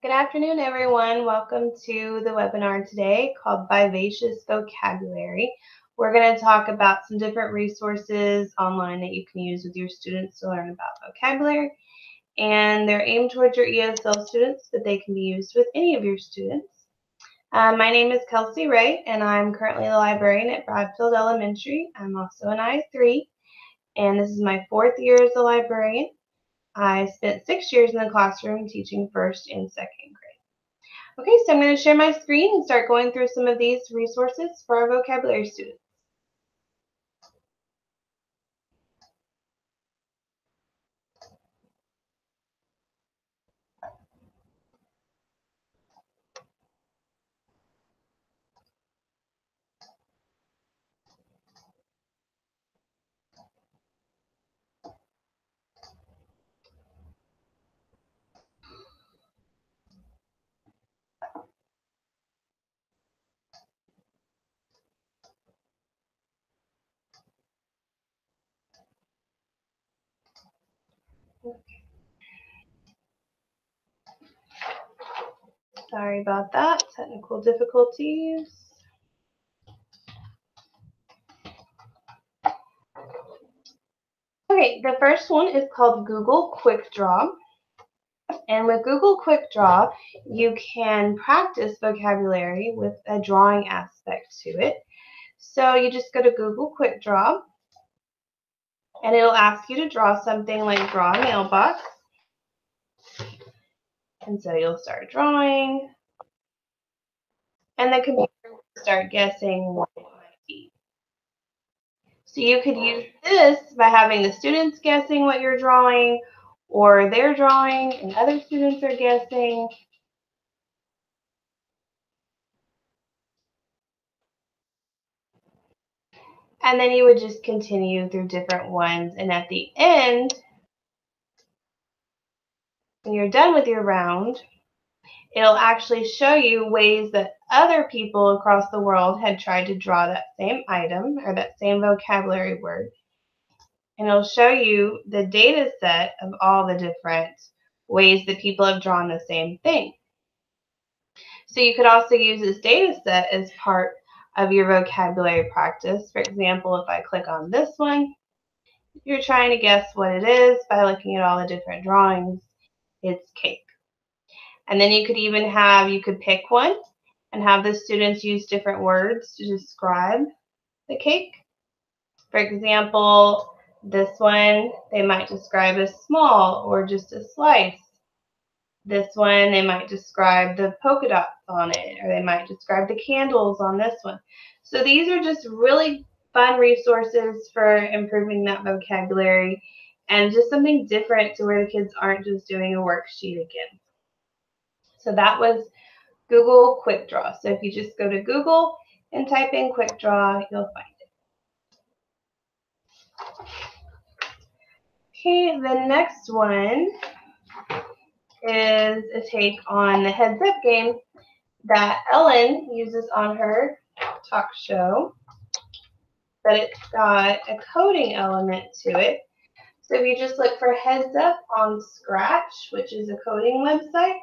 Good afternoon, everyone. Welcome to the webinar today called Vivacious Vocabulary. We're going to talk about some different resources online that you can use with your students to learn about vocabulary. And they're aimed towards your ESL students, but they can be used with any of your students. My name is Kelsey Ray, and I'm currently the librarian at Bradfield Elementary. I'm also an I3, and this is my 4th year as a librarian. I spent 6 years in the classroom teaching 1st and 2nd grade. Okay, so I'm going to share my screen and start going through some of these resources for our vocabulary students. Sorry about that, technical difficulties. Okay, the first one is called Google Quick Draw. And with Google Quick Draw, you can practice vocabulary with a drawing aspect to it. So you just go to Google Quick Draw, and it'll ask you to draw something like draw a mailbox. And so you'll start drawing, and the computer will start guessing what it might be. So you could use this by having the students guessing what you're drawing, or they're drawing and other students are guessing. And then you would just continue through different ones. And at the end, when you're done with your round, it'll actually show you ways that other people across the world had tried to draw that same item or that same vocabulary word. And it'll show you the data set of all the different ways that people have drawn the same thing. So you could also use this data set as part of your vocabulary practice. For example, if I click on this one, you're trying to guess what it is by looking at all the different drawings. It's cake. And then you could pick one and have the students use different words to describe the cake. For example, this one, they might describe as small or just a slice. This one, they might describe the polka dots on it, or they might describe the candles on this one. So these are just really fun resources for improving that vocabulary and just something different to where the kids aren't just doing a worksheet again. So that was Google Quick Draw. So if you just go to Google and type in Quick Draw, you'll find it. Okay, the next one is a take on the Heads Up game that Ellen uses on her talk show, but it's got a coding element to it. So if you just look for Heads Up on Scratch, which is a coding website,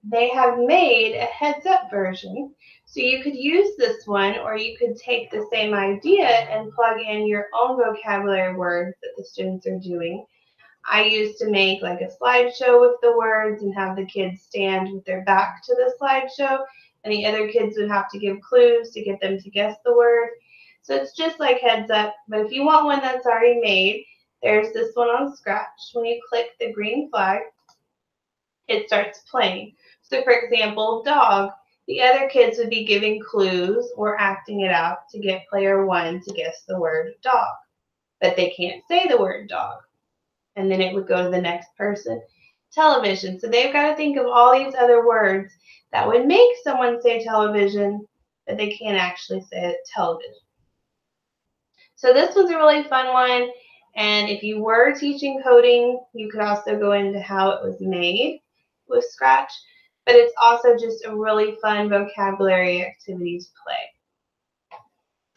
they have made a Heads Up version. So you could use this one, or you could take the same idea and plug in your own vocabulary words that the students are doing. I used to make like a slideshow with the words and have the kids stand with their back to the slideshow, and the other kids would have to give clues to get them to guess the word. So it's just like Heads Up, but if you want one that's already made, there's this one on Scratch. When you click the green flag, it starts playing. So for example, dog, the other kids would be giving clues or acting it out to get player one to guess the word dog, but they can't say the word dog. And then it would go to the next person. Television. So they've got to think of all these other words that would make someone say television, but they can't actually say television. So this was a really fun one. And if you were teaching coding, you could also go into how it was made with Scratch. But it's also just a really fun vocabulary activity to play.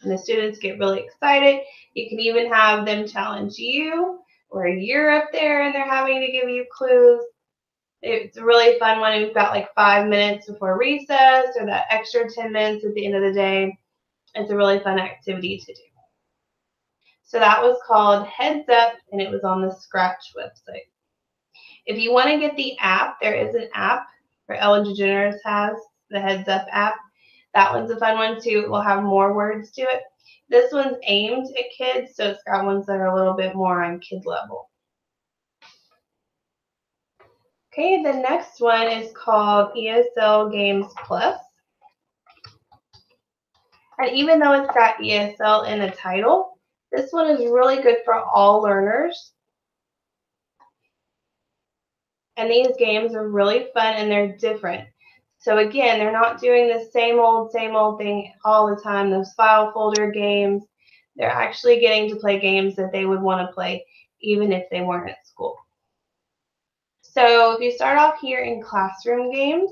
And the students get really excited. You can even have them challenge you, where you're up there and they're having to give you clues. It's a really fun one. We've got like 5 minutes before recess or that extra 10 minutes at the end of the day. It's a really fun activity to do. So that was called Heads Up, and it was on the Scratch website. If you want to get the app, there is an app where Ellen DeGeneres has the Heads Up app. That one's a fun one too. It will have more words to it. This one's aimed at kids, so it's got ones that are a little bit more on kid level. Okay, the next one is called ESL Games Plus. And even though it's got ESL in the title, this one is really good for all learners. And these games are really fun and they're different. So again, they're not doing the same old thing all the time, those file folder games. They're actually getting to play games that they would want to play even if they weren't at school. So if you start off here in classroom games,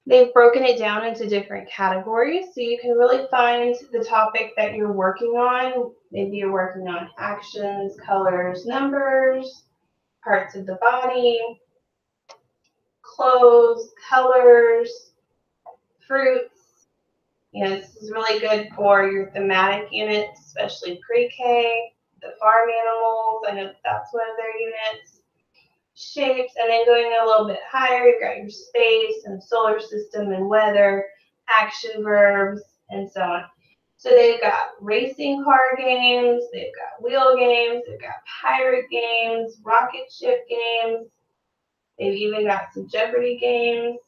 they've broken it down into different categories, so you can really find the topic that you're working on. Maybe you're working on actions, colors, numbers, parts of the body, clothes, colors, fruits. This is really good for your thematic units, especially pre-K, the farm animals. I know that's one of their units. Shapes, and then going a little bit higher, you've got your space and solar system and weather, action verbs, and so on. So they've got racing car games, they've got wheel games, they've got pirate games, rocket ship games, they've even got some Jeopardy games.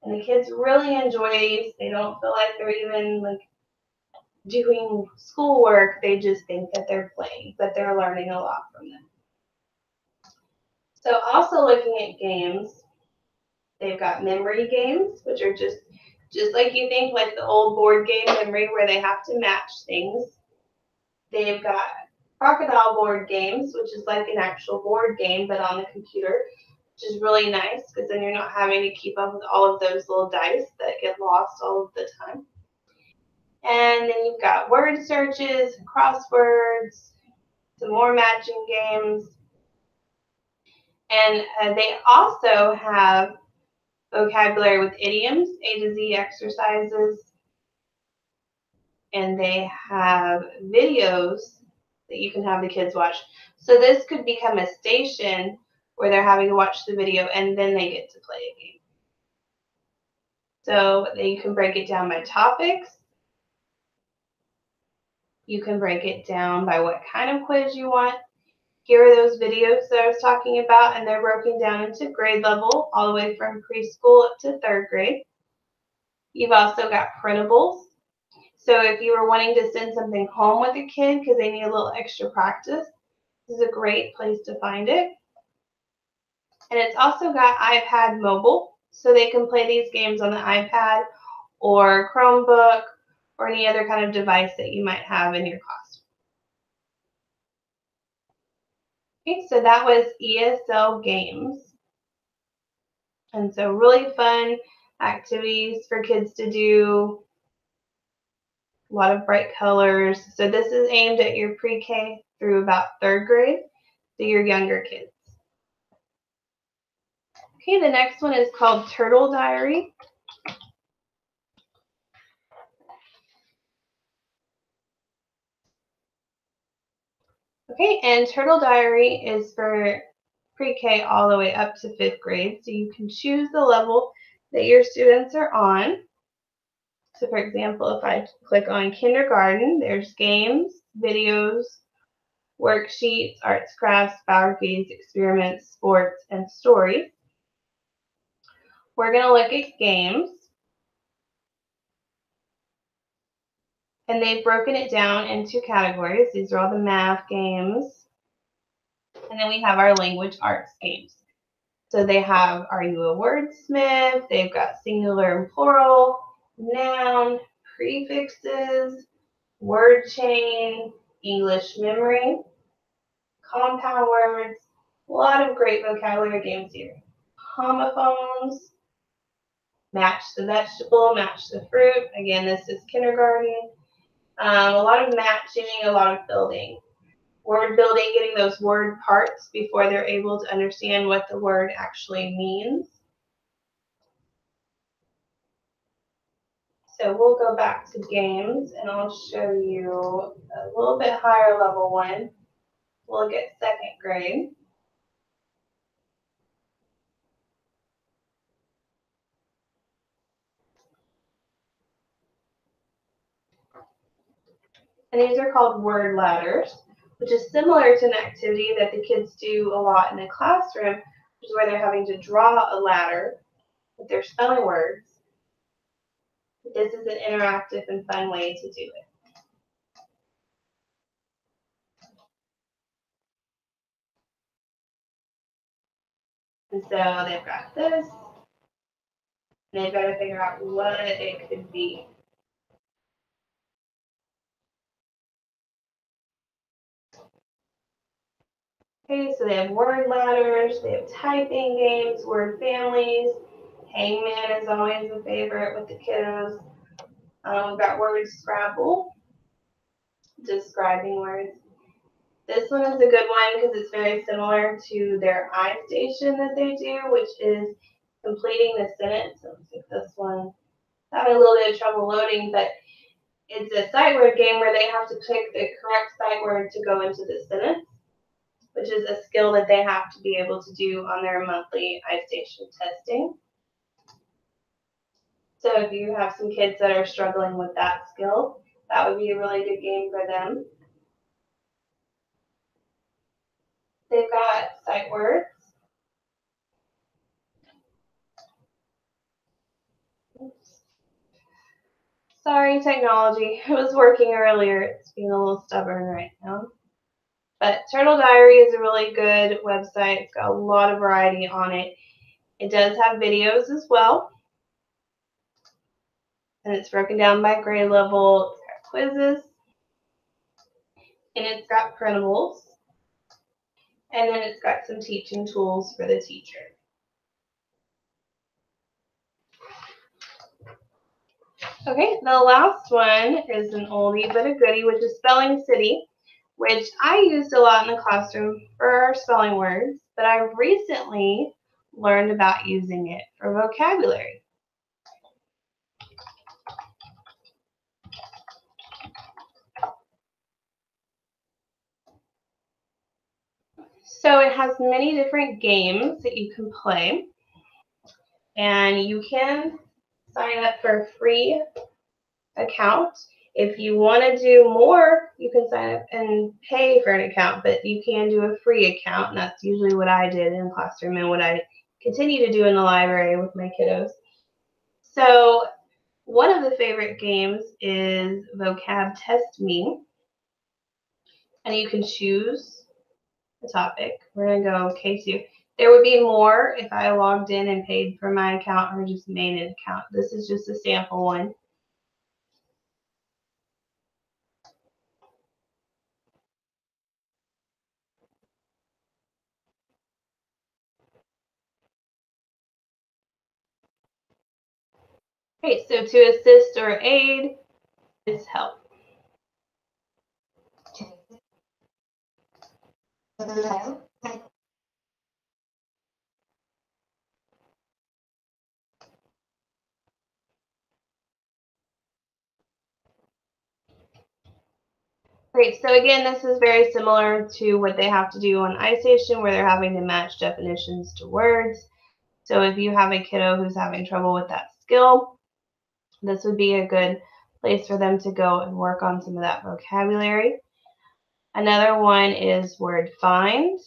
And the kids really enjoy these. They don't feel like they're even like doing schoolwork. They just think that they're playing, that they're learning a lot from them. So also looking at games, they've got memory games, which are just like you think, like the old board game memory where they have to match things. They've got crocodile board games, which is like an actual board game, but on the computer, which is really nice because then you're not having to keep up with all of those little dice that get lost all of the time. And then you've got word searches, crosswords, some more matching games. And they also have vocabulary with idioms, A to Z exercises, and they have videos that you can have the kids watch. So this could become a station where they're having to watch the video and then they get to play a game. So you can break it down by topics. You can break it down by what kind of quiz you want. Here are those videos that I was talking about, and they're broken down into grade level, all the way from preschool up to 3rd grade. You've also got printables. So if you were wanting to send something home with a kid because they need a little extra practice, this is a great place to find it. And it's also got iPad mobile, so they can play these games on the iPad or Chromebook or any other kind of device that you might have in your classroom. Okay, so that was ESL Games. And so really fun activities for kids to do. A lot of bright colors. So this is aimed at your pre-K through about 3rd grade, so your younger kids. Okay, the next one is called Turtle Diary. Okay, and Turtle Diary is for pre-K all the way up to 5th grade, so you can choose the level that your students are on. So for example, if I click on kindergarten, there's games, videos, worksheets, arts, crafts, biographies, experiments, sports, and stories. We're going to look at games. And they've broken it down into categories. These are all the math games. And then we have our language arts games. So they have, are you a wordsmith? They've got singular and plural, noun, prefixes, word chain, English memory, compound words. A lot of great vocabulary games here. Homophones, match the vegetable, match the fruit. Again, this is kindergarten. A lot of matching, a lot of building. word building, getting those word parts before they're able to understand what the word actually means. So we'll go back to games, and I'll show you a little bit higher level one. We'll look at second grade. And these are called word ladders, which is similar to an activity that the kids do a lot in the classroom, which is where they're having to draw a ladder with their spelling words. This is an interactive and fun way to do it. And so they've got this, and they've got to figure out what it could be. Okay, so they have word ladders, they have typing games, word families. Hangman is always a favorite with the kiddos. We've got word Scrabble, describing words. This one is a good one because it's very similar to their iStation that they do, which is completing the sentence. So let's take this one. Having a little bit of trouble loading, but it's a sight word game where they have to pick the correct sight word to go into the sentence, which is a skill that they have to be able to do on their monthly iStation testing. So if you have some kids that are struggling with that skill, that would be a really good game for them. They've got sight words. Oops. Sorry, technology. It was working earlier. It's being a little stubborn right now. But Turtle Diary is a really good website. It's got a lot of variety on it. It does have videos as well. And it's broken down by grade level. It's got quizzes. And it's got printables. And then it's got some teaching tools for the teacher. Okay, the last one is an oldie but a goodie, which is Spelling City, which I used a lot in the classroom for spelling words, but I recently learned about using it for vocabulary. So it has many different games that you can play, and you can sign up for a free account. If you want to do more, you can sign up and pay for an account, but you can do a free account, and that's usually what I did in the classroom and what I continue to do in the library with my kiddos. So one of the favorite games is Vocab Test Me, and you can choose the topic. We're going to go K2. There would be more if I logged in and paid for my account or just made an account. This is just a sample one. Okay, so to assist or aid is help. Great, so again, this is very similar to what they have to do on iStation, where they're having to match definitions to words. So if you have a kiddo who's having trouble with that skill, this would be a good place for them to go and work on some of that vocabulary. Another one is Word Find.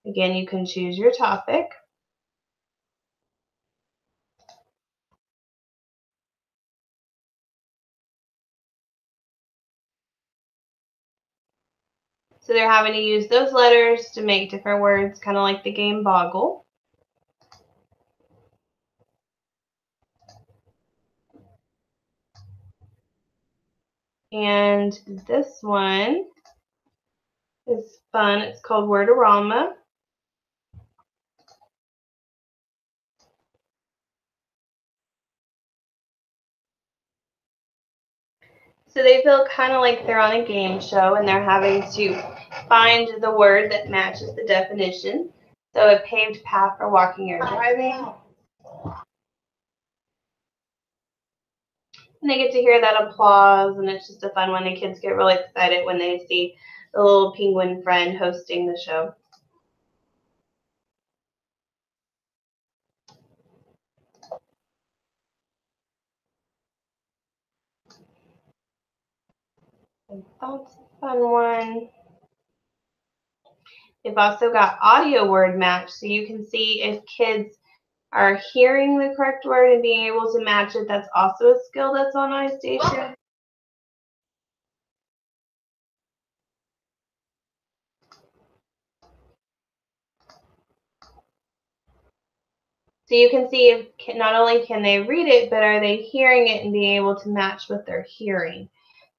Again, you can choose your topic. So they're having to use those letters to make different words, kind of like the game Boggle. And this one is fun. It's called Wordorama. So they feel kind of like they're on a game show and they're having to find the word that matches the definition. So a paved path for walking or driving. And they get to hear that applause, and it's just a fun one. The kids get really excited when they see the little penguin friend hosting the show. And that's a fun one. They've also got audio word match, so you can see if kids are hearing the correct word and being able to match it. That's also a skill that's on iStation. So you can see if not only can they read it, but are they hearing it and being able to match what they're hearing.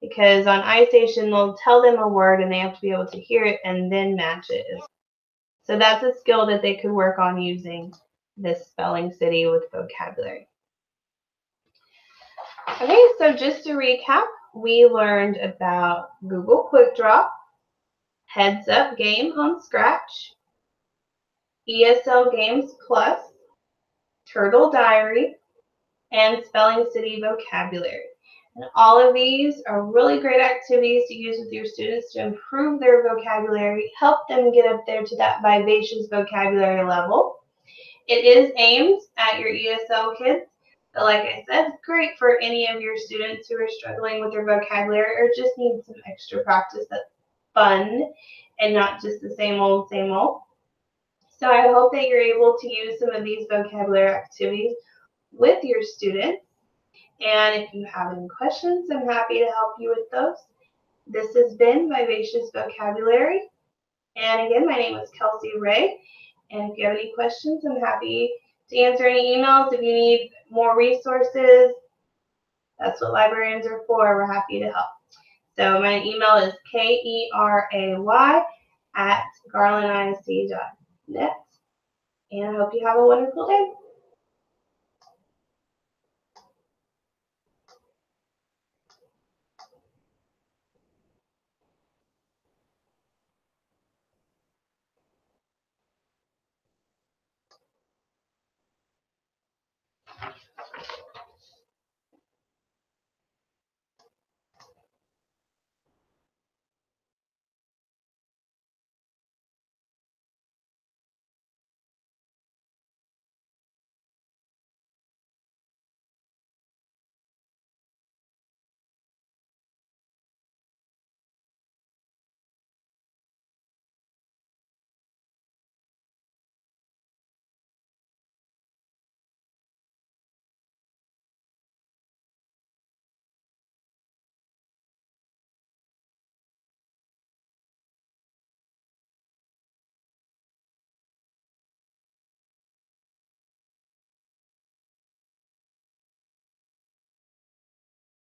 Because on iStation, they'll tell them a word and they have to be able to hear it and then match it. So that's a skill that they could work on using this Spelling City with vocabulary. Okay, so just to recap, we learned about Google Quick Draw, Heads Up Game on Scratch, ESL Games Plus, Turtle Diary, and Spelling City Vocabulary. And all of these are really great activities to use with your students to improve their vocabulary, help them get up there to that vivacious vocabulary level. It is aimed at your ESL kids, but like I said, great for any of your students who are struggling with their vocabulary or just need some extra practice that's fun and not just the same old, same old. So I hope that you're able to use some of these vocabulary activities with your students. And if you have any questions, I'm happy to help you with those. This has been Vivacious Vocabulary. And again, my name is Kelsey Ray. And if you have any questions, I'm happy to answer any emails. If you need more resources, that's what librarians are for. We're happy to help. So my email is keray@garlandisd.net. And I hope you have a wonderful day.